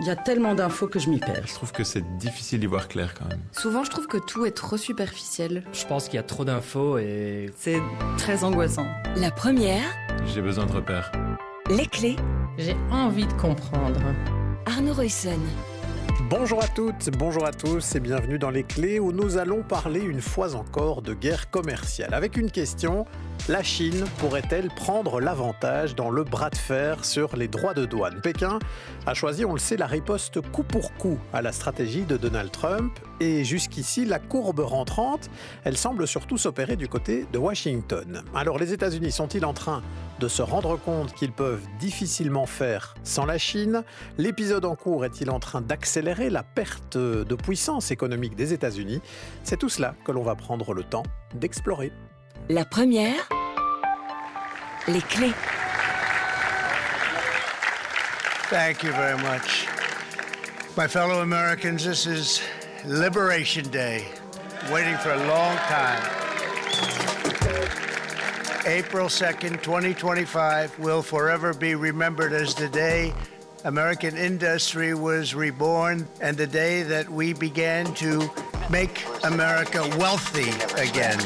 Il y a tellement d'infos que je m'y perds. Je trouve que c'est difficile d'y voir clair quand même. Souvent, je trouve que tout est trop superficiel. Je pense qu'il y a trop d'infos et... C'est très angoissant. La première, J'ai besoin de repères. les clés, J'ai envie de comprendre. Arnaud Roysson. Bonjour à toutes, bonjour à tous et bienvenue dans Les Clés où nous allons parler une fois encore de guerre commerciale. Avec une question, la Chine pourrait-elle prendre l'avantage dans le bras de fer sur les droits de douane? Pékin a choisi, on le sait, la riposte coup pour coup à la stratégie de Donald Trump et jusqu'ici, la courbe rentrante, elle semble surtout s'opérer du côté de Washington. Alors les États-Unis sont-ils en train de se rendre compte qu'ils peuvent difficilement faire sans la Chine? L'épisode en cours est-il en train d'accélérer la perte de puissance économique des États-Unis? C'est tout cela que l'on va prendre le temps d'explorer. La première, les clés. Thank you very much. My fellow Americans, this is Liberation Day. Waiting for a long time. April 2nd, 2025 will forever be remembered as the day American industry was reborn and the day that we began to make America wealthy again.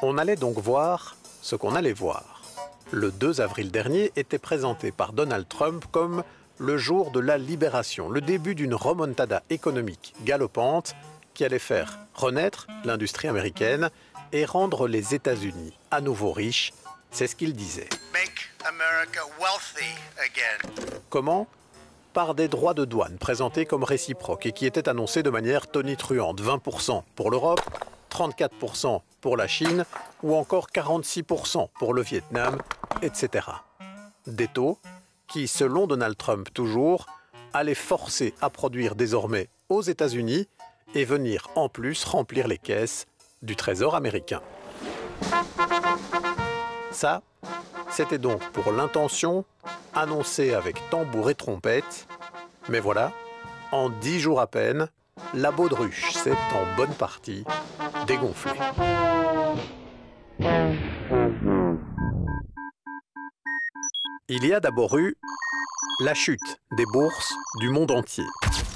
On allait donc voir ce qu'on allait voir. Le 2 avril dernier était présenté par Donald Trump comme le jour de la libération, le début d'une remontada économique galopante qui allait faire renaître l'industrie américaine et rendre les États-Unis à nouveau riches, c'est ce qu'il disait. Make America wealthy again. Comment ? Par des droits de douane présentés comme réciproques et qui étaient annoncés de manière tonitruante, 20% pour l'Europe, 34% pour la Chine ou encore 46% pour le Vietnam, etc. Des taux qui, selon Donald Trump toujours, allaient forcer à produire désormais aux États-Unis et venir en plus remplir les caisses du Trésor américain. Ça, c'était donc pour l'intention annoncée avec tambour et trompette. Mais voilà, en 10 jours à peine, la baudruche s'est en bonne partie dégonflée. Il y a d'abord eu la chute des bourses du monde entier.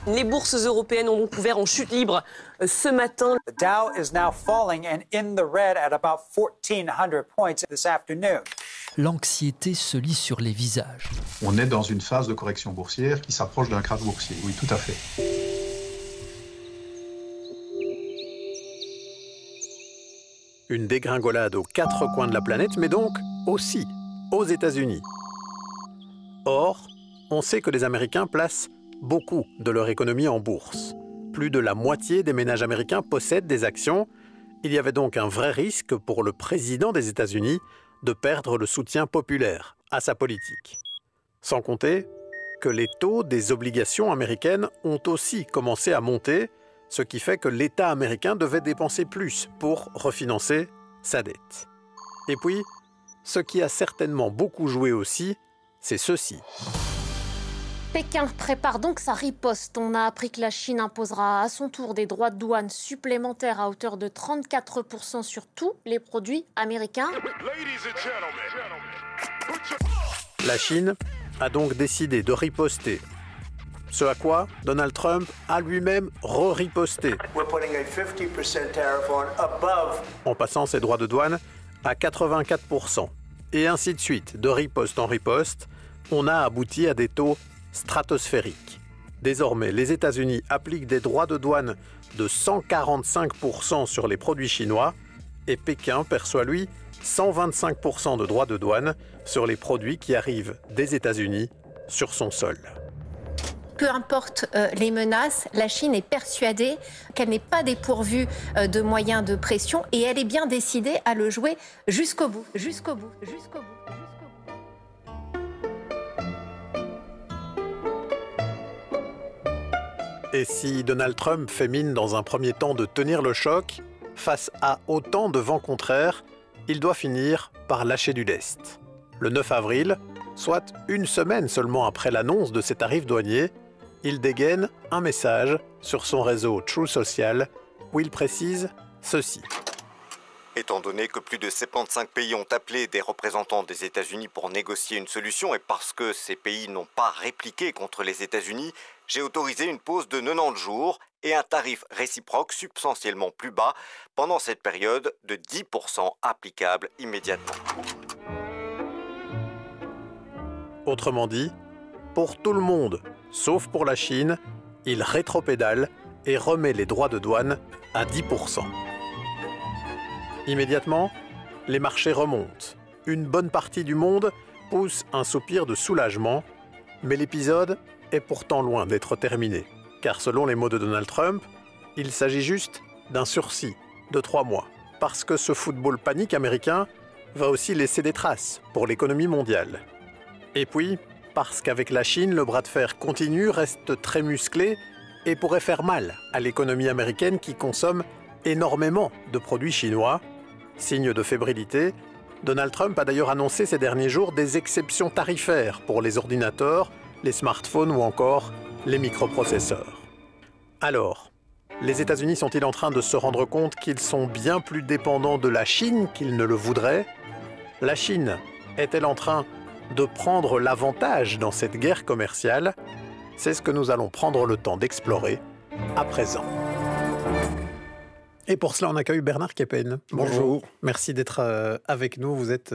Les bourses européennes ont donc ouvert en chute libre ce matin. The Dow is now falling and in the red at about 1,400 points this afternoon. L'anxiété se lit sur les visages. On est dans une phase de correction boursière qui s'approche d'un krach boursier, oui, tout à fait. Une dégringolade aux 4 coins de la planète, mais donc aussi aux États-Unis. Or, on sait que les Américains placent beaucoup de leur économie en bourse. Plus de la moitié des ménages américains possèdent des actions. Il y avait donc un vrai risque pour le président des États-Unis de perdre le soutien populaire à sa politique. Sans compter que les taux des obligations américaines ont aussi commencé à monter, ce qui fait que l'État américain devait dépenser plus pour refinancer sa dette. Et puis, ce qui a certainement beaucoup joué aussi, c'est ceci. Pékin prépare donc sa riposte. On a appris que la Chine imposera à son tour des droits de douane supplémentaires à hauteur de 34% sur tous les produits américains. La Chine a donc décidé de riposter. Ce à quoi Donald Trump a lui-même re-riposté, en passant ses droits de douane à 84%. Et ainsi de suite, de riposte en riposte, on a abouti à des taux stratosphériques. Désormais, les États-Unis appliquent des droits de douane de 145% sur les produits chinois et Pékin perçoit, lui, 125% de droits de douane sur les produits qui arrivent des États-Unis sur son sol. Peu importe les menaces, la Chine est persuadée qu'elle n'est pas dépourvue de moyens de pression et elle est bien décidée à le jouer jusqu'au bout, jusqu'au bout, jusqu'au bout. Et si Donald Trump fait mine dans un premier temps de tenir le choc, face à autant de vents contraires, il doit finir par lâcher du lest. Le 9 avril, soit une semaine seulement après l'annonce de ses tarifs douaniers, il dégaine un message sur son réseau Truth Social où il précise ceci. Étant donné que plus de 75 pays ont appelé des représentants des États-Unis pour négocier une solution et parce que ces pays n'ont pas répliqué contre les États-Unis, j'ai autorisé une pause de 90 jours et un tarif réciproque substantiellement plus bas pendant cette période de 10% applicable immédiatement. Autrement dit, pour tout le monde, sauf pour la Chine, il rétropédale et remet les droits de douane à 10%. Immédiatement, les marchés remontent. Une bonne partie du monde pousse un soupir de soulagement, mais l'épisode est pourtant loin d'être terminé. Car selon les mots de Donald Trump, il s'agit juste d'un sursis de 3 mois. Parce que ce football panique américain va aussi laisser des traces pour l'économie mondiale. Et puis, parce qu'avec la Chine, le bras de fer continu, reste très musclé et pourrait faire mal à l'économie américaine qui consomme énormément de produits chinois. Signe de fébrilité, Donald Trump a d'ailleurs annoncé ces derniers jours des exceptions tarifaires pour les ordinateurs, les smartphones ou encore les microprocesseurs. Alors, les États-Unis sont-ils en train de se rendre compte qu'ils sont bien plus dépendants de la Chine qu'ils ne le voudraient ? La Chine est-elle en train de prendre l'avantage dans cette guerre commerciale ? C'est ce que nous allons prendre le temps d'explorer à présent. Et pour cela, on accueille Bernard Keppen. Bonjour. Merci d'être avec nous. Vous êtes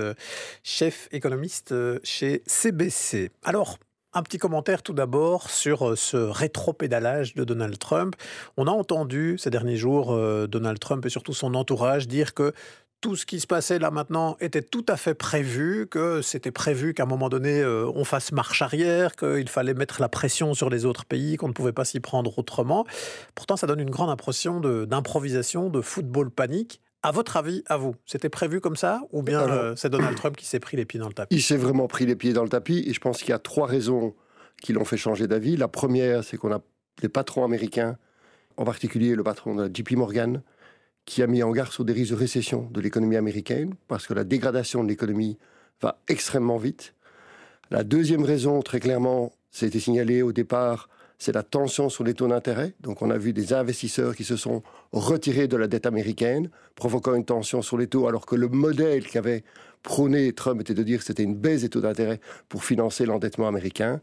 chef économiste chez CBC. Alors, un petit commentaire tout d'abord sur ce rétropédalage de Donald Trump. On a entendu ces derniers jours Donald Trump et surtout son entourage dire que tout ce qui se passait là maintenant était tout à fait prévu, que c'était prévu qu'à un moment donné, on fasse marche arrière, qu'il fallait mettre la pression sur les autres pays, qu'on ne pouvait pas s'y prendre autrement. Pourtant, ça donne une grande impression d'improvisation, de football panique. À votre avis, à vous, c'était prévu comme ça ou bien c'est Donald Trump qui s'est pris les pieds dans le tapis ? Il s'est vraiment pris les pieds dans le tapis et je pense qu'il y a 3 raisons qui l'ont fait changer d'avis. La première, c'est qu'on a les patrons américains, en particulier le patron de la JP Morgan, qui a mis en garde sur des risques de récession de l'économie américaine, parce que la dégradation de l'économie va extrêmement vite. La deuxième raison, très clairement, c'était signalé au départ, c'est la tension sur les taux d'intérêt. Donc on a vu des investisseurs qui se sont retirés de la dette américaine, provoquant une tension sur les taux, alors que le modèle qu'avait prôné Trump était de dire que c'était une baisse des taux d'intérêt pour financer l'endettement américain.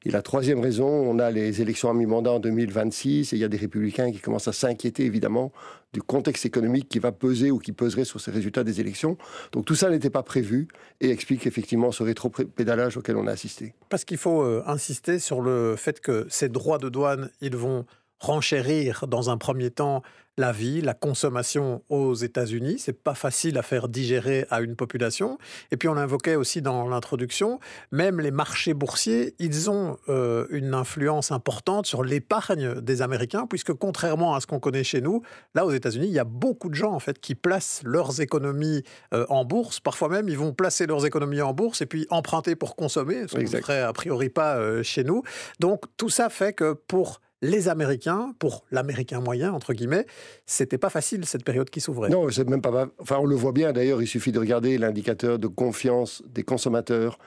Et la troisième raison, on a les élections à mi-mandat en 2026 et il y a des républicains qui commencent à s'inquiéter évidemment du contexte économique qui va peser ou qui peserait sur ces résultats des élections. Donc tout ça n'était pas prévu et explique effectivement ce rétropédalage auquel on a assisté. Parce qu'il faut insister sur le fait que ces droits de douane, ils vont renchérir dans un premier temps la vie, la consommation aux États-Unis. C'est pas facile à faire digérer à une population. Et puis on l'invoquait aussi dans l'introduction, même les marchés boursiers, ils ont une influence importante sur l'épargne des Américains, puisque contrairement à ce qu'on connaît chez nous, là aux États-Unis, il y a beaucoup de gens en fait qui placent leurs économies en bourse. Parfois même, ils vont placer leurs économies en bourse et puis emprunter pour consommer, ce qu'on ne ferait a priori pas chez nous. Donc tout ça fait que pour les Américains, pour l'Américain moyen, entre guillemets, c'était pas facile cette période qui s'ouvrait. Non, c'est même pas... Enfin, on le voit bien d'ailleurs, il suffit de regarder l'indicateur de confiance des consommateurs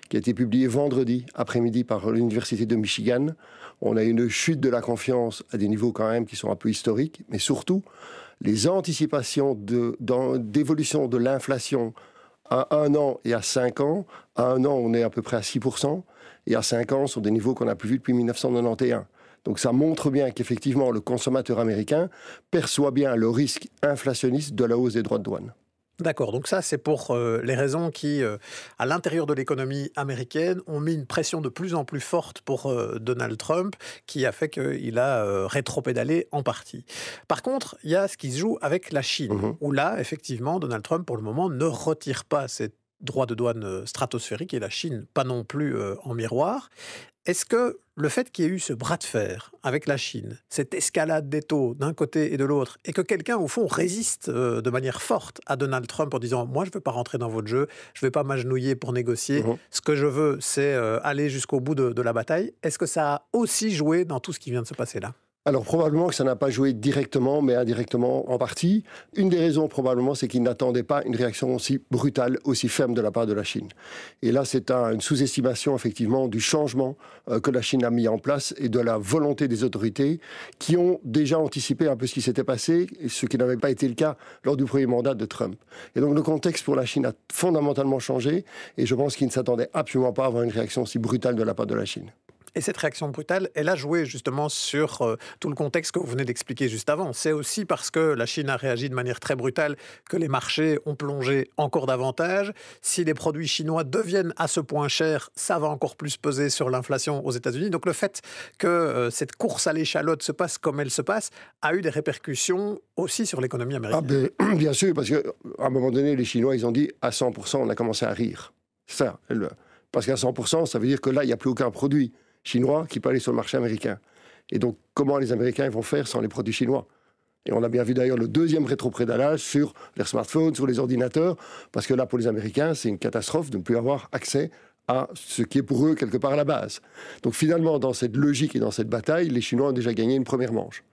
qui a été publié vendredi après-midi par l'Université de Michigan. On a une chute de la confiance à des niveaux quand même qui sont un peu historiques, mais surtout, les anticipations d'évolution de l'inflation à 1 an et à 5 ans. À 1 an, on est à peu près à 6%, et à 5 ans, sur des niveaux qu'on n'a plus vus depuis 1991. Donc ça montre bien qu'effectivement, le consommateur américain perçoit bien le risque inflationniste de la hausse des droits de douane. D'accord, donc ça c'est pour les raisons qui, à l'intérieur de l'économie américaine, ont mis une pression de plus en plus forte pour Donald Trump, qui a fait qu'il a rétropédalé en partie. Par contre, il y a ce qui se joue avec la Chine, où là, effectivement, Donald Trump, pour le moment, ne retire pas ces droits de douane stratosphériques, et la Chine pas non plus en miroir. Est-ce que le fait qu'il y ait eu ce bras de fer avec la Chine, cette escalade des taux d'un côté et de l'autre, et que quelqu'un, au fond, résiste de manière forte à Donald Trump en disant « Moi, je ne veux pas rentrer dans votre jeu, je ne vais pas m'agenouiller pour négocier, ce que je veux, c'est aller jusqu'au bout de la bataille », est-ce que ça a aussi joué dans tout ce qui vient de se passer là ? Alors probablement que ça n'a pas joué directement, mais indirectement en partie. Une des raisons probablement, c'est qu'ils n'attendaient pas une réaction aussi brutale, aussi ferme de la part de la Chine. Et là, c'est une sous-estimation effectivement du changement que la Chine a mis en place et de la volonté des autorités qui ont déjà anticipé un peu ce qui s'était passé, et ce qui n'avait pas été le cas lors du premier mandat de Trump. Et donc le contexte pour la Chine a fondamentalement changé, et je pense qu'ils ne s'attendaient absolument pas à avoir une réaction aussi brutale de la part de la Chine. Et cette réaction brutale, elle a joué justement sur tout le contexte que vous venez d'expliquer juste avant. C'est aussi parce que la Chine a réagi de manière très brutale que les marchés ont plongé encore davantage. Si les produits chinois deviennent à ce point chers, ça va encore plus peser sur l'inflation aux États-Unis. Donc le fait que cette course à l'échalote se passe comme elle se passe a eu des répercussions aussi sur l'économie américaine. Ah ben, bien sûr, parce qu'à un moment donné, les Chinois, ils ont dit à 100%, on a commencé à rire. C'est ça. Parce qu'à 100%, ça veut dire que là, il n'y a plus aucun produit chinois qui peut aller sur le marché américain. Et donc, comment les Américains vont faire sans les produits chinois? Et on a bien vu d'ailleurs le deuxième rétropédalage sur les smartphones, sur les ordinateurs, parce que là, pour les Américains, c'est une catastrophe de ne plus avoir accès à ce qui est pour eux quelque part à la base. Donc finalement, dans cette logique et dans cette bataille, les Chinois ont déjà gagné une première manche.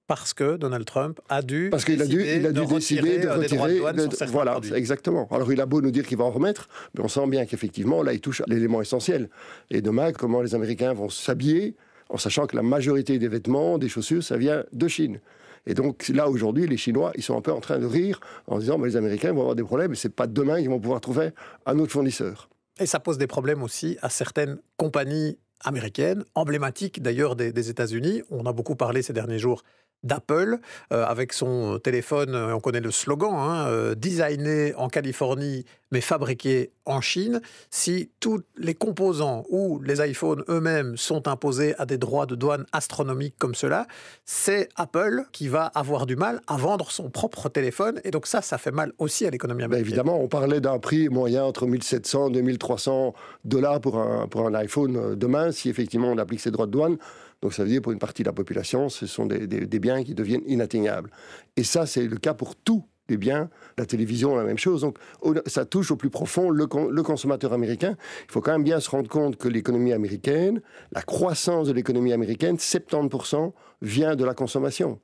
Parce que Donald Trump a dû décider de retirer des droits de douane sur certains voilà, produits. Exactement. Alors il a beau nous dire qu'il va en remettre, mais on sent bien qu'effectivement, là, il touche à l'élément essentiel. Et demain, comment les Américains vont s'habiller, en sachant que la majorité des vêtements, des chaussures, ça vient de Chine. Et donc là, aujourd'hui, les Chinois, ils sont un peu en train de rire en disant les Américains vont avoir des problèmes, et c'est pas demain qu'ils vont pouvoir trouver un autre fournisseur. Et ça pose des problèmes aussi à certaines compagnies américaines, emblématiques d'ailleurs des États-Unis. On a beaucoup parlé ces derniers jours d'Apple, avec son téléphone, on connaît le slogan, designé en Californie mais fabriqué en Chine. Si tous les composants ou les iPhones eux-mêmes sont imposés à des droits de douane astronomiques comme cela, c'est Apple qui va avoir du mal à vendre son propre téléphone. Et donc ça fait mal aussi à l'économie américaine. Évidemment, on parlait d'un prix moyen entre 1700 et 2300 $ pour un iPhone demain, si effectivement on applique ces droits de douane. Donc ça veut dire pour une partie de la population, ce sont des biens qui deviennent inatteignables. Et ça, c'est le cas pour tous les biens. La télévision, la même chose. Donc ça touche au plus profond le consommateur américain. Il faut quand même bien se rendre compte que l'économie américaine, la croissance de l'économie américaine, 70% vient de la consommation.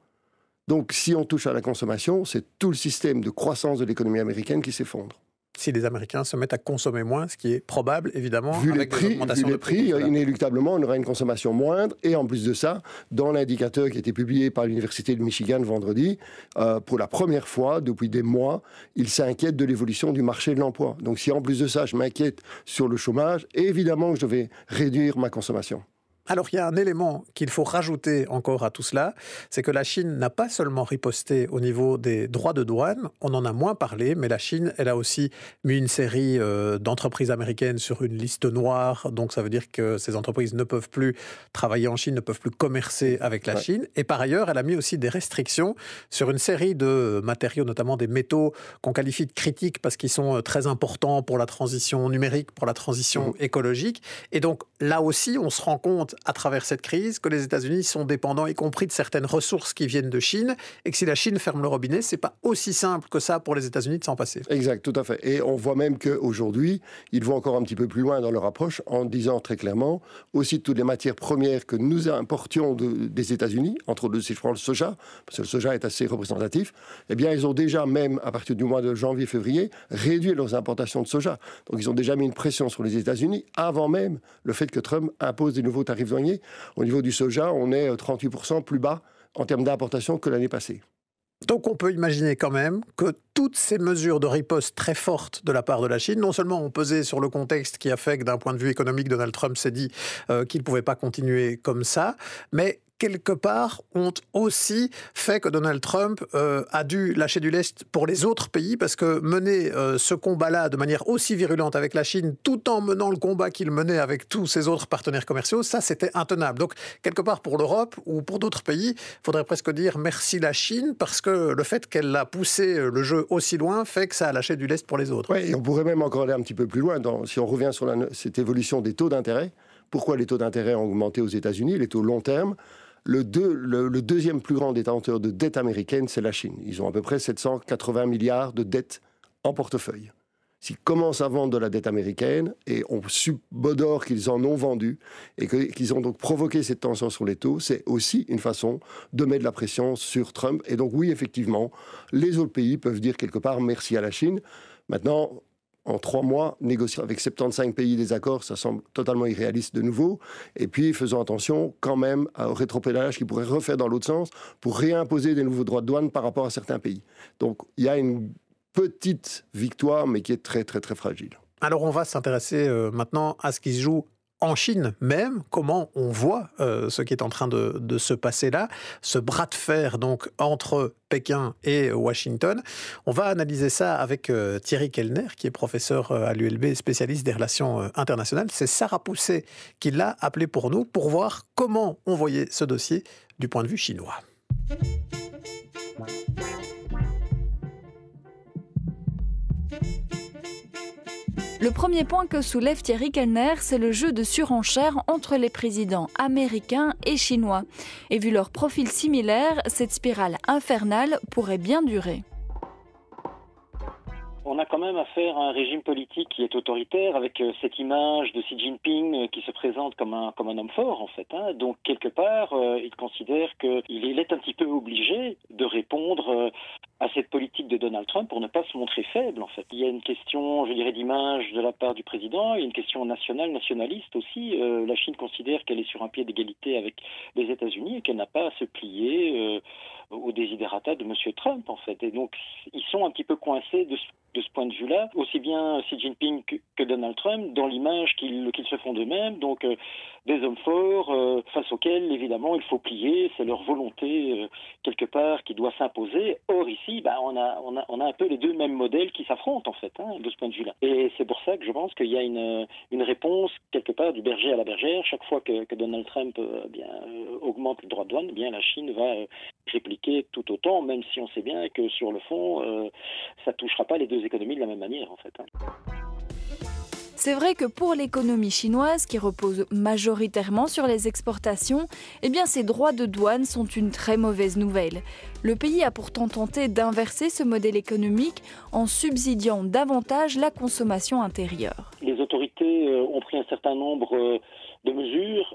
Donc si on touche à la consommation, c'est tout le système de croissance de l'économie américaine qui s'effondre. Si les Américains se mettent à consommer moins, ce qui est probable, évidemment, vu avec les prix, inéluctablement, on aura une consommation moindre. Et en plus de ça, dans l'indicateur qui a été publié par l'Université de Michigan vendredi, pour la première fois depuis des mois, ils s'inquiètent de l'évolution du marché de l'emploi. Donc si en plus de ça, je m'inquiète sur le chômage, évidemment que je vais réduire ma consommation. Alors, il y a un élément qu'il faut rajouter encore à tout cela, c'est que la Chine n'a pas seulement riposté au niveau des droits de douane, on en a moins parlé, mais la Chine, elle a aussi mis une série d'entreprises américaines sur une liste noire, donc ça veut dire que ces entreprises ne peuvent plus travailler en Chine, ne peuvent plus commercer avec la Chine, et par ailleurs, elle a mis aussi des restrictions sur une série de matériaux, notamment des métaux qu'on qualifie de critiques parce qu'ils sont très importants pour la transition numérique, pour la transition écologique, et donc là aussi, on se rend compte à travers cette crise que les États-Unis sont dépendants, y compris de certaines ressources qui viennent de Chine, et que si la Chine ferme le robinet, c'est pas aussi simple que ça pour les États-Unis de s'en passer. Exact, tout à fait. Et on voit même qu'aujourd'hui, ils vont encore un petit peu plus loin dans leur approche en disant très clairement, aussi toutes les matières premières que nous importions des États-Unis, entre autres, si je prends le soja, parce que le soja est assez représentatif, eh bien, ils ont déjà, même à partir du mois de janvier-février, réduit leurs importations de soja. Donc, ils ont déjà mis une pression sur les États-Unis avant même le fait que Trump impose des nouveaux tarifs douaniers. Au niveau du soja, on est 38% plus bas en termes d'importation que l'année passée. Donc on peut imaginer quand même que toutes ces mesures de riposte très fortes de la part de la Chine, non seulement ont pesé sur le contexte qui a fait que d'un point de vue économique, Donald Trump s'est dit qu'il ne pouvait pas continuer comme ça, mais quelque part, ont aussi fait que Donald Trump a dû lâcher du lest pour les autres pays, parce que mener ce combat-là de manière aussi virulente avec la Chine, tout en menant le combat qu'il menait avec tous ses autres partenaires commerciaux, ça, c'était intenable. Donc, quelque part, pour l'Europe ou pour d'autres pays, il faudrait presque dire merci la Chine, parce que le fait qu'elle a poussé le jeu aussi loin fait que ça a lâché du lest pour les autres. Oui, et on pourrait même encore aller un petit peu plus loin, si on revient sur cette évolution des taux d'intérêt. Pourquoi les taux d'intérêt ont augmenté aux États-Unis, les taux long terme? Le deuxième plus grand détenteur de dette américaine, c'est la Chine. Ils ont à peu près 780 milliards de dettes en portefeuille. s'ils commencent à vendre de la dette américaine, et on subodore qu'ils en ont vendu, et qu'ils ont donc provoqué cette tension sur les taux, c'est aussi une façon de mettre de la pression sur Trump. Et donc oui, effectivement, les autres pays peuvent dire quelque part merci à la Chine. Maintenant, en 3 mois, négocier avec 75 pays des accords, ça semble totalement irréaliste de nouveau. Et puis, faisons attention quand même au rétropédalage qui pourrait refaire dans l'autre sens pour réimposer des nouveaux droits de douane par rapport à certains pays. Donc, il y a une petite victoire, mais qui est très, très, très fragile. Alors, on va s'intéresser maintenant à ce qui se joue en Chine même, comment on voit ce qui est en train de se passer là, ce bras de fer donc entre Pékin et Washington. On va analyser ça avec Thierry Kellner, qui est professeur à l'ULB, spécialiste des relations internationales. C'est Sarah Pousset qui l'a appelé pour nous, pour voir comment on voyait ce dossier du point de vue chinois. Le premier point que soulève Thierry Kellner, c'est le jeu de surenchère entre les présidents américains et chinois. Et vu leur profil similaire, cette spirale infernale pourrait bien durer. On a quand même affaire à un régime politique qui est autoritaire, avec cette image de Xi Jinping qui se présente comme un homme fort, en fait. Donc, quelque part, il considère qu'il est un petit peu obligé de répondre à cette politique de Donald Trump pour ne pas se montrer faible, en fait. Il y a une question, je dirais, d'image de la part du président, il y a une question nationaliste aussi. La Chine considère qu'elle est sur un pied d'égalité avec les États-Unis et qu'elle n'a pas à se plier au desiderata de M. Trump, en fait. Et donc, ils sont un petit peu coincés de ce point de vue-là, aussi bien Xi Jinping que Donald Trump, dans l'image qu'ils se font d'eux-mêmes, donc des hommes forts face auxquels, évidemment, il faut plier, c'est leur volonté, quelque part, qui doit s'imposer. Or, ici, on a un peu les deux mêmes modèles qui s'affrontent, en fait, de ce point de vue-là. Et c'est pour ça que je pense qu'il y a une réponse, quelque part, du berger à la bergère. Chaque fois que Donald Trump augmente le droit de douane, la Chine va répliquer tout autant, même si on sait bien que, sur le fond, ça ne touchera pas les deux économies de la même manière, en fait. C'est vrai que pour l'économie chinoise, qui repose majoritairement sur les exportations, ces droits de douane sont une très mauvaise nouvelle. Le pays a pourtant tenté d'inverser ce modèle économique en subsidiant davantage la consommation intérieure. Les autorités ont pris un certain nombre de mesures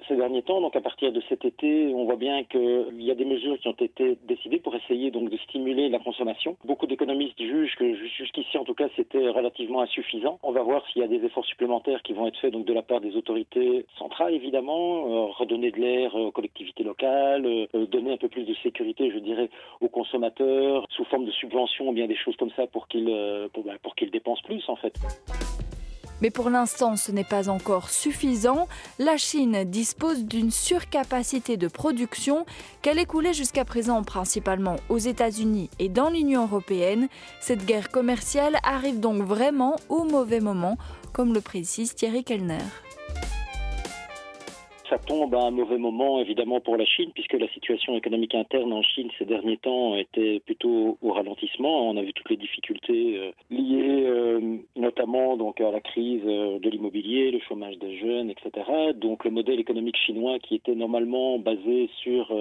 ces derniers temps. Donc à partir de cet été, on voit bien qu'il y a des mesures qui ont été décidées pour essayer donc de stimuler la consommation. Beaucoup d'économistes jugent que jusqu'ici, en tout cas, c'était relativement insuffisant. On va voir s'il y a des efforts supplémentaires qui vont être faits donc de la part des autorités centrales, évidemment, redonner de l'air aux collectivités locales, donner un peu plus de sécurité, je dirais, aux consommateurs sous forme de subventions ou bien des choses comme ça pour qu'ils dépensent plus, en fait. Mais pour l'instant, ce n'est pas encore suffisant. La Chine dispose d'une surcapacité de production qu'elle écoulait jusqu'à présent principalement aux États-Unis et dans l'Union européenne. Cette guerre commerciale arrive donc vraiment au mauvais moment, comme le précise Thierry Kellner. Ça tombe à un mauvais moment, évidemment, pour la Chine, puisque la situation économique interne en Chine ces derniers temps était plutôt au ralentissement. On a vu toutes les difficultés liées notamment donc, à la crise de l'immobilier, le chômage des jeunes, etc. Donc le modèle économique chinois qui était normalement basé sur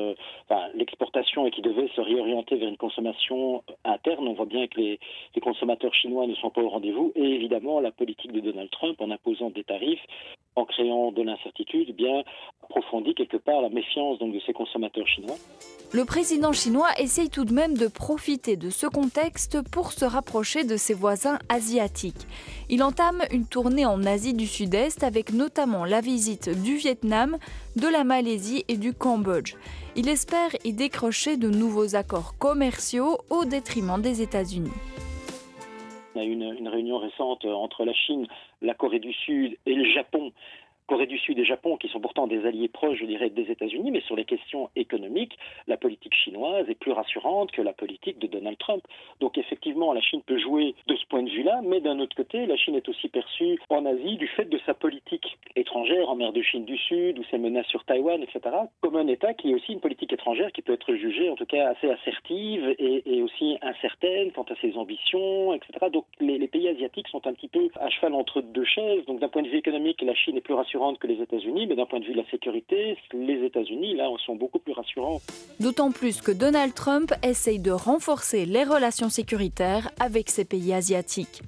l'exportation et qui devait se réorienter vers une consommation interne, on voit bien que les consommateurs chinois ne sont pas au rendez-vous. Et évidemment, la politique de Donald Trump, en imposant des tarifs, en créant de l'incertitude, approfondit quelque part la méfiance donc, de ces consommateurs chinois. Le président chinois essaye tout de même de profiter de ce contexte pour se rapprocher de ses voisins asiatiques. Il entame une tournée en Asie du Sud-Est avec notamment la visite du Vietnam, de la Malaisie et du Cambodge. Il espère y décrocher de nouveaux accords commerciaux au détriment des États-Unis. On a eu une réunion récente entre la Chine, la Corée du Sud et le Japon. Corée du Sud et Japon, qui sont pourtant des alliés proches, je dirais, des États-Unis, mais sur les questions économiques, la politique chinoise est plus rassurante que la politique de Donald Trump. Donc effectivement, la Chine peut jouer de ce point de vue-là, mais d'un autre côté, la Chine est aussi perçue en Asie du fait de sa politique étrangère en mer de Chine du Sud, ou ses menaces sur Taïwan, etc., comme un État qui a aussi une politique étrangère qui peut être jugée, en tout cas, assez assertive et aussi incertaine quant à ses ambitions, etc. Donc les pays asiatiques sont un petit peu à cheval entre deux chaises. Donc d'un point de vue économique, la Chine est plus rassurante que les États-Unis, mais d'un point de vue de la sécurité, les États-Unis, là, sont beaucoup plus rassurants. D'autant plus que Donald Trump essaye de renforcer les relations sécuritaires avec ces pays asiatiques.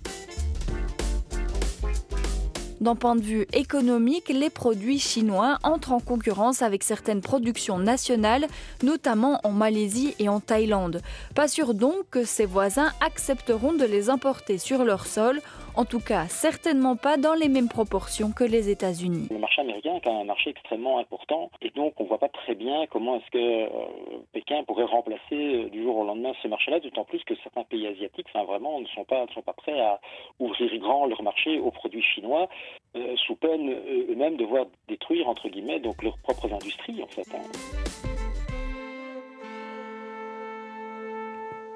D'un point de vue économique, les produits chinois entrent en concurrence avec certaines productions nationales, notamment en Malaisie et en Thaïlande. Pas sûr donc que ses voisins accepteront de les importer sur leur sol, en tout cas certainement pas dans les mêmes proportions que les États-Unis. Le marché américain est quand même un marché extrêmement important et donc on ne voit pas très bien comment est-ce que Pékin pourrait remplacer du jour au lendemain ce marché-là, d'autant plus que certains pays asiatiques vraiment ne sont pas prêts à ouvrir grand leur marché aux produits chinois, sous peine eux-mêmes de voir détruire entre guillemets donc leurs propres industries en fait.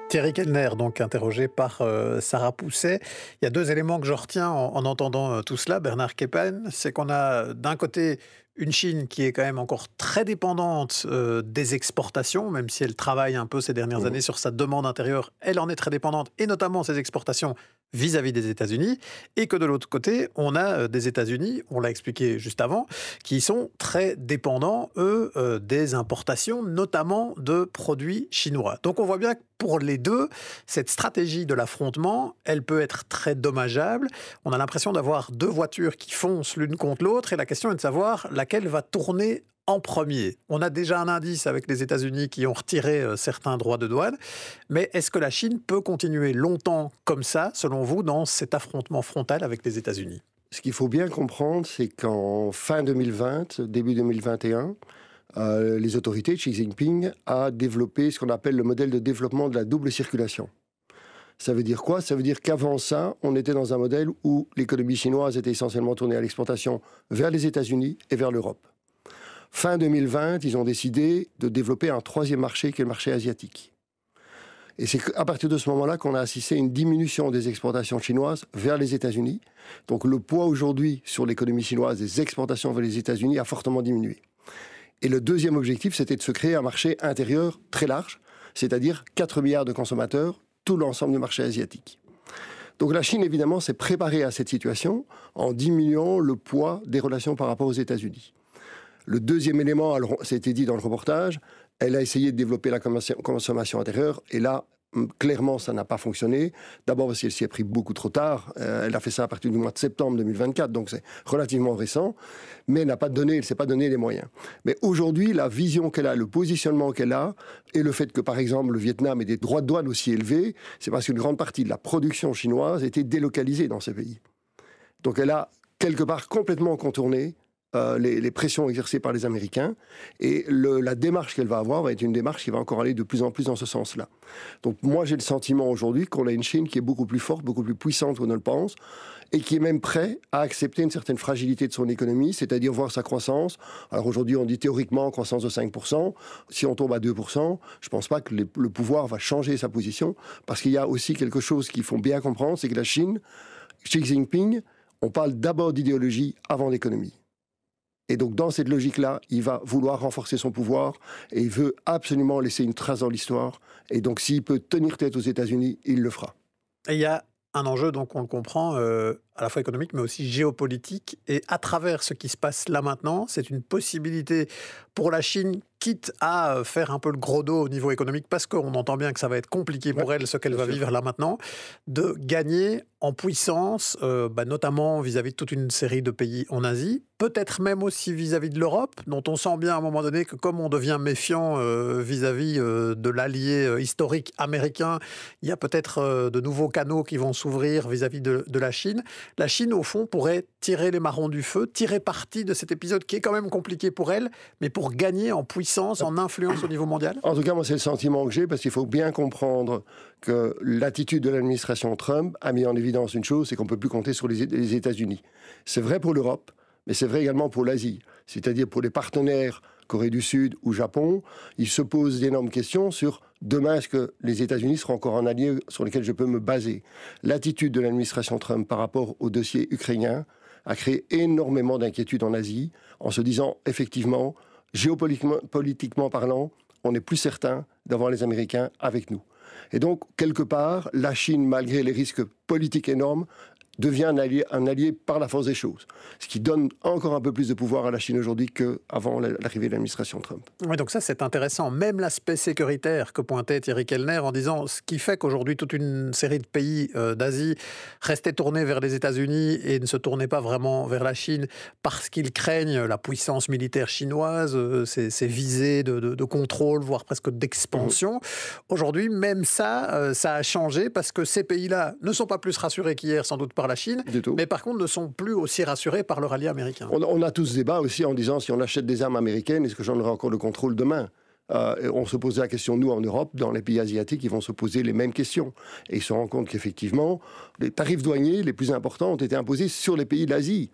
Thierry Kellner, donc interrogé par Sarah Pousset. Il y a deux éléments que je retiens en entendant tout cela, Bernard Keppen, c'est qu'on a d'un côté une Chine qui est quand même encore très dépendante des exportations, même si elle travaille un peu ces dernières années sur sa demande intérieure, elle en est très dépendante, et notamment ses exportations vis-à-vis des États-Unis, et que de l'autre côté, on a des États-Unis, on l'a expliqué juste avant, qui sont très dépendants, eux, des importations, notamment de produits chinois. Donc on voit bien que pour les deux, cette stratégie de l'affrontement, elle peut être très dommageable. On a l'impression d'avoir deux voitures qui foncent l'une contre l'autre, et la question est de savoir laquelle va tourner en premier. On a déjà un indice avec les États-Unis qui ont retiré certains droits de douane, mais est-ce que la Chine peut continuer longtemps comme ça, selon vous, dans cet affrontement frontal avec les États-Unis ? Ce qu'il faut bien comprendre, c'est qu'en fin 2020, début 2021, les autorités de Xi Jinping a développé ce qu'on appelle le modèle de développement de la double circulation. Ça veut dire quoi ? Ça veut dire qu'avant ça, on était dans un modèle où l'économie chinoise était essentiellement tournée à l'exportation vers les États-Unis et vers l'Europe. Fin 2020, ils ont décidé de développer un troisième marché qui est le marché asiatique. Et c'est à partir de ce moment-là qu'on a assisté à une diminution des exportations chinoises vers les États-Unis. Donc le poids aujourd'hui sur l'économie chinoise des exportations vers les États-Unis a fortement diminué. Et le deuxième objectif, c'était de se créer un marché intérieur très large, c'est-à-dire 4 milliards de consommateurs, tout l'ensemble du marché asiatique. Donc la Chine, évidemment, s'est préparée à cette situation en diminuant le poids des relations par rapport aux États-Unis. Le deuxième élément, ça a été dit dans le reportage, elle a essayé de développer la consommation intérieure, et là, clairement, ça n'a pas fonctionné. D'abord parce qu'elle s'y est pris beaucoup trop tard. Elle a fait ça à partir du mois de septembre 2024, donc c'est relativement récent. Mais elle ne s'est pas donné les moyens. Mais aujourd'hui, la vision qu'elle a, le positionnement qu'elle a, et le fait que, par exemple, le Vietnam ait des droits de douane aussi élevés, c'est parce qu'une grande partie de la production chinoise était délocalisée dans ces pays. Donc elle a, quelque part, complètement contourné les pressions exercées par les Américains, et la démarche qu'elle va avoir va être une démarche qui va encore aller de plus en plus dans ce sens-là. Donc moi j'ai le sentiment aujourd'hui qu'on a une Chine qui est beaucoup plus forte, beaucoup plus puissante qu'on ne le pense, et qui est même prêt à accepter une certaine fragilité de son économie, c'est-à-dire voir sa croissance. Alors aujourd'hui on dit théoriquement croissance de 5%, si on tombe à 2%, je ne pense pas que le pouvoir va changer sa position, parce qu'il y a aussi quelque chose qu'il faut bien comprendre, c'est que la Chine, Xi Jinping, on parle d'abord d'idéologie avant d'économie. Et donc, dans cette logique-là, il va vouloir renforcer son pouvoir et il veut absolument laisser une trace dans l'histoire. Et donc, s'il peut tenir tête aux États-Unis, il le fera. Et il y a un enjeu, donc on le comprend, à la fois économique, mais aussi géopolitique. Et à travers ce qui se passe là maintenant, c'est une possibilité pour la Chine, quitte à faire un peu le gros dos au niveau économique, parce qu'on entend bien que ça va être compliqué pour elle, ce qu'elle va vivre là maintenant, de gagner en puissance, notamment vis-à-vis de toute une série de pays en Asie, peut-être même aussi vis-à-vis de l'Europe, dont on sent bien à un moment donné que comme on devient méfiant vis-à-vis de l'allié historique américain, il y a peut-être de nouveaux canaux qui vont s'ouvrir vis-à-vis de la Chine. La Chine, au fond, pourrait tirer les marrons du feu, tirer parti de cet épisode qui est quand même compliqué pour elle, mais pour gagner en puissance, en influence au niveau mondial. En tout cas, moi, c'est le sentiment que j'ai, parce qu'il faut bien comprendre que l'attitude de l'administration Trump a mis en évidence une chose, c'est qu'on ne peut plus compter sur les États-Unis. C'est vrai pour l'Europe, mais c'est vrai également pour l'Asie. C'est-à-dire pour les partenaires Corée du Sud ou Japon, ils se posent d'énormes questions sur demain, est-ce que les États-Unis seront encore un allié sur lequel je peux me baser. L'attitude de l'administration Trump par rapport au dossier ukrainien a créé énormément d'inquiétudes en Asie, en se disant effectivement, géopolitiquement parlant, on n'est plus certain d'avoir les Américains avec nous. Et donc, quelque part, la Chine, malgré les risques politiques énormes, devient un allié par la force des choses. Ce qui donne encore un peu plus de pouvoir à la Chine aujourd'hui qu'avant l'arrivée de l'administration Trump. Oui, donc ça c'est intéressant. Même l'aspect sécuritaire que pointait Thierry Kellner en disant ce qui fait qu'aujourd'hui toute une série de pays d'Asie restaient tournés vers les États-Unis et ne se tournaient pas vraiment vers la Chine parce qu'ils craignent la puissance militaire chinoise, ces visées de contrôle, voire presque d'expansion. Aujourd'hui, même ça a changé parce que ces pays-là ne sont pas plus rassurés qu'hier, sans doute par la Chine, mais par contre ne sont plus aussi rassurés par leur allié américain. On a tous ce débat aussi en disant si on achète des armes américaines, est-ce que j'en aurai encore le contrôle demain ? On se posait la question, nous en Europe, dans les pays asiatiques, ils vont se poser les mêmes questions. Et ils se rendent compte qu'effectivement, les tarifs douaniers les plus importants ont été imposés sur les pays de l'Asie.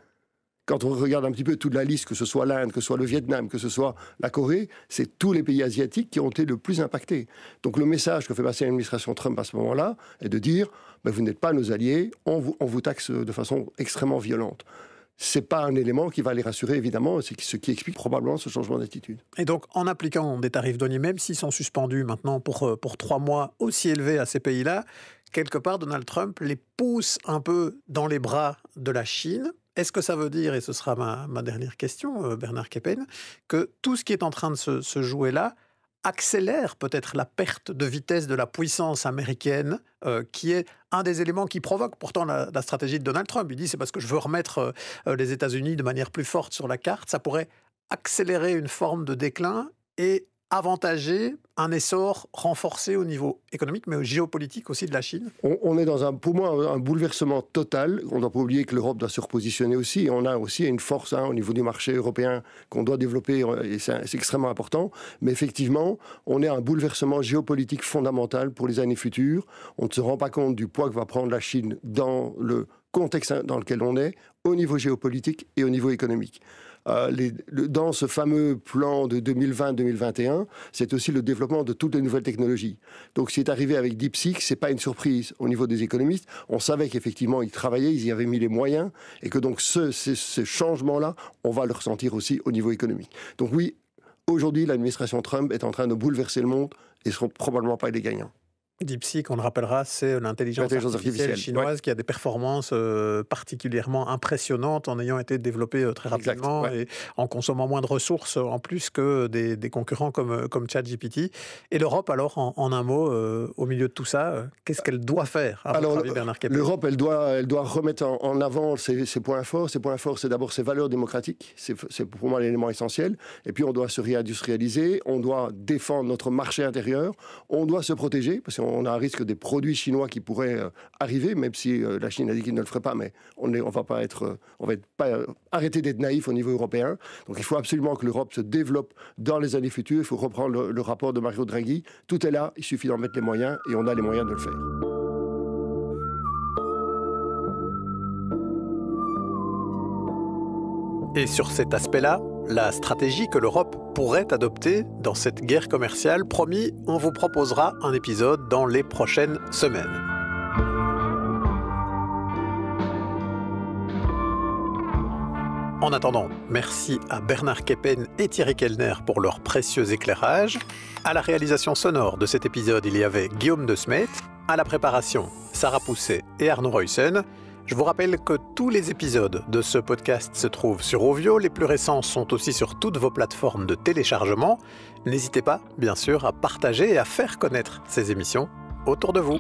Quand on regarde un petit peu toute la liste, que ce soit l'Inde, que ce soit le Vietnam, que ce soit la Corée, c'est tous les pays asiatiques qui ont été le plus impactés. Donc le message que fait passer l'administration Trump à ce moment-là est de dire vous n'êtes pas nos alliés, on vous taxe de façon extrêmement violente. Ce n'est pas un élément qui va les rassurer, évidemment, c'est ce qui explique probablement ce changement d'attitude. Et donc, en appliquant des tarifs douaniers, même s'ils sont suspendus maintenant pour 3 mois aussi élevés à ces pays-là, quelque part, Donald Trump les pousse un peu dans les bras de la Chine. Est-ce que ça veut dire, et ce sera ma dernière question, Bernard Keppen, que tout ce qui est en train de se jouer là accélère peut-être la perte de vitesse de la puissance américaine, qui est un des éléments qui provoque pourtant la stratégie de Donald Trump. Il dit c'est parce que je veux remettre les États-Unis de manière plus forte sur la carte. Ça pourrait accélérer une forme de déclin et avantager un essor renforcé au niveau économique, mais géopolitique aussi de la Chine. On est dans pour moi un bouleversement total. On ne doit pas oublier que l'Europe doit se repositionner aussi. Et on a aussi une force au niveau du marché européen qu'on doit développer, et c'est extrêmement important. Mais effectivement, on est à un bouleversement géopolitique fondamental pour les années futures. On ne se rend pas compte du poids que va prendre la Chine dans le contexte dans lequel on est, au niveau géopolitique et au niveau économique. Dans ce fameux plan de 2020-2021, c'est aussi le développement de toutes les nouvelles technologies. Donc, c'est arrivé avec DeepSeek, c'est pas une surprise au niveau des économistes. On savait qu'effectivement, ils travaillaient, ils y avaient mis les moyens, et que donc ce changement-là, on va le ressentir aussi au niveau économique. Donc oui, aujourd'hui, l'administration Trump est en train de bouleverser le monde, et ne seront probablement pas les gagnants. DeepSeek, on le rappellera, c'est l'intelligence artificielle chinoise qui a des performances particulièrement impressionnantes en ayant été développée très rapidement et en consommant moins de ressources en plus que des concurrents comme ChatGPT. Et l'Europe, alors, en un mot, au milieu de tout ça, qu'est-ce qu'elle doit faire à votre avis, Bernard Keppen ? L'Europe, elle doit remettre en avant ses points forts. Ses points forts, c'est d'abord ses valeurs démocratiques. C'est pour moi l'élément essentiel. Et puis, on doit se réindustrialiser. On doit défendre notre marché intérieur. On doit se protéger, parce qu'on a un risque des produits chinois qui pourraient arriver, même si la Chine a dit qu'il ne le ferait pas, mais on va pas arrêter d'être naïf au niveau européen. Donc il faut absolument que l'Europe se développe dans les années futures. Il faut reprendre le rapport de Mario Draghi. Tout est là, il suffit d'en mettre les moyens et on a les moyens de le faire. Et sur cet aspect-là, la stratégie que l'Europe pourrait adopter dans cette guerre commerciale, promis, on vous proposera un épisode dans les prochaines semaines. En attendant, merci à Bernard Keppen et Thierry Kellner pour leur précieux éclairage. À la réalisation sonore de cet épisode, il y avait Guillaume de Smet. À la préparation, Sarah Pousset et Arnaud Ruyssen. Je vous rappelle que tous les épisodes de ce podcast se trouvent sur Ovio. Les plus récents sont aussi sur toutes vos plateformes de téléchargement. N'hésitez pas, bien sûr, à partager et à faire connaître ces émissions autour de vous.